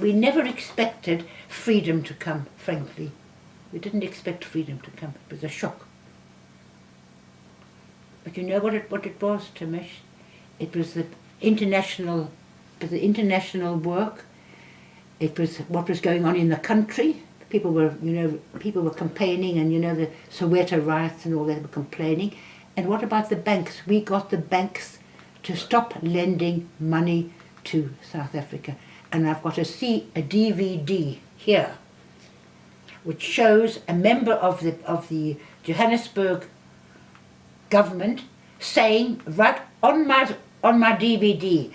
We never expected freedom to come, frankly. We didn't expect freedom to come. It was a shock. But you know what it was, Timish? It was the international work. It was what was going on in the country. People were complaining, and the Soweto riots and all that were complaining. And what about the banks? We got the banks to stop lending money to South Africa. And I've got a DVD here, which shows a member of the Johannesburg government saying right on my DVD,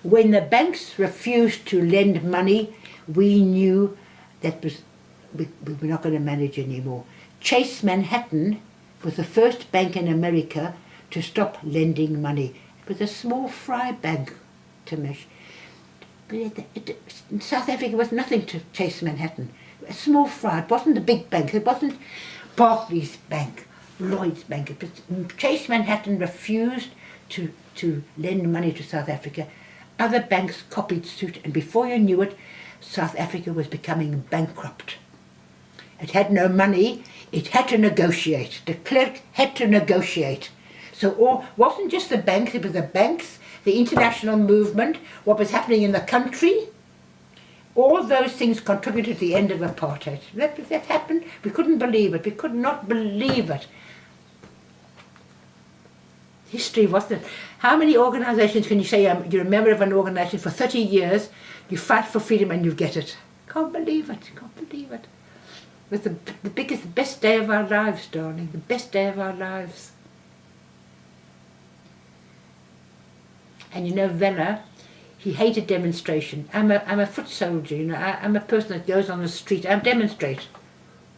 when the banks refused to lend money, we knew that we were not going to manage anymore. Chase Manhattan was the first bank in America to stop lending money. It was a small fry bank, Timish. In South Africa was nothing to Chase Manhattan. A small fry. It wasn't a big bank. It wasn't Barclays Bank, Lloyd's Bank. It was, Chase Manhattan refused to lend money to South Africa. Other banks copied suit, and before you knew it, South Africa was becoming bankrupt. It had no money. It had to negotiate. De Klerk had to negotiate. So it wasn't just the banks, it was the banks, the international movement, what was happening in the country. All those things contributed to the end of apartheid. That happened. We couldn't believe it. We could not believe it. History wasn't it? How many organizations can you say you're a member of an organization for 30 years, you fight for freedom and you get it? Can't believe it. Can't believe it. It was the best day of our lives, darling. The best day of our lives. And Vella, he hated demonstration. I'm a foot soldier, I'm a person that goes on the street. I demonstrate.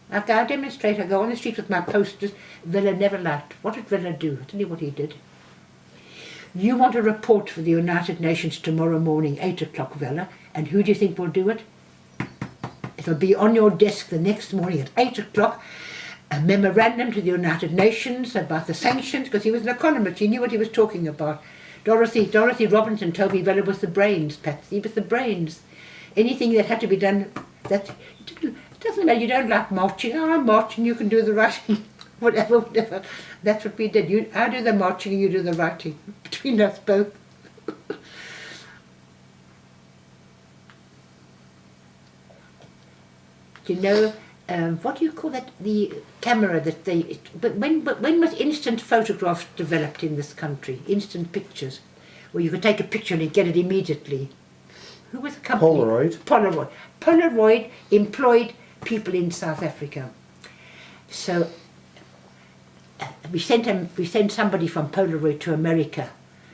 I demonstrate. I go on the street with my posters. Vella never liked. What did Vella do? I'll tell you what he did. You want a report for the United Nations tomorrow morning, 8 o'clock, Vella, and who do you think will do it? It'll be on your desk the next morning at 8 o'clock, a memorandum to the United Nations about the sanctions, because he was an economist, he knew what he was talking about. Dorothy Robinson told me Vella was the brains, Patsy. He was the brains. Anything that had to be done, it doesn't matter, you don't like marching. I'm marching, you can do the writing. whatever. That's what we did. I do the marching and you do the writing. Between us both. What do you call that? The camera that they. But when was instant photographs developed in this country? Instant pictures, where you could take a picture and get it immediately. Who was the company? Polaroid. Polaroid employed people in South Africa. So we sent somebody from Polaroid to America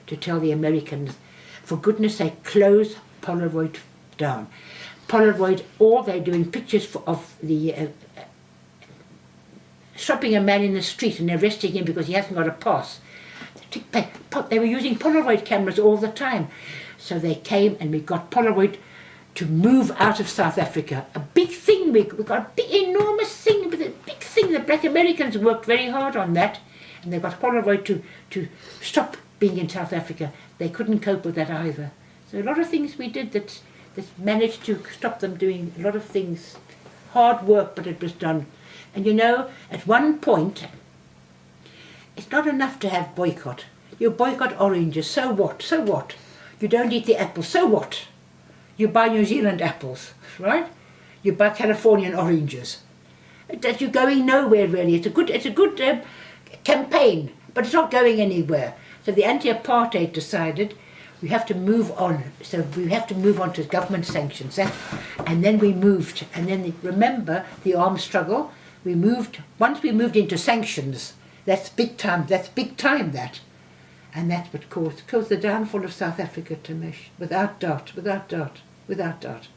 to tell the Americans, for goodness sake, close Polaroid down. Polaroid, or they're doing pictures of the stopping a man in the street and arresting him because he hasn't got a pass. They were using Polaroid cameras all the time. So they came and we got Polaroid to move out of South Africa. A big thing, we got a big, enormous thing, but a big thing. The black Americans worked very hard on that, and they got Polaroid to stop being in South Africa. They couldn't cope with that either. So a lot of things we did that managed to stop them doing a lot of things. Hard work, but it was done. And at one point, it's not enough to have boycott. You boycott oranges, so what? So what? You don't eat the apples, so what? You buy New Zealand apples, right? You buy Californian oranges. You're going nowhere really. It's a good campaign, but it's not going anywhere. So the anti-apartheid decided we have to move on. So we have to move on to government sanctions. And then we moved. And then remember the armed struggle. Once we moved into sanctions, that's big time. That's big time. And that's what caused the downfall of South Africa, Timish, without doubt, without doubt, without doubt.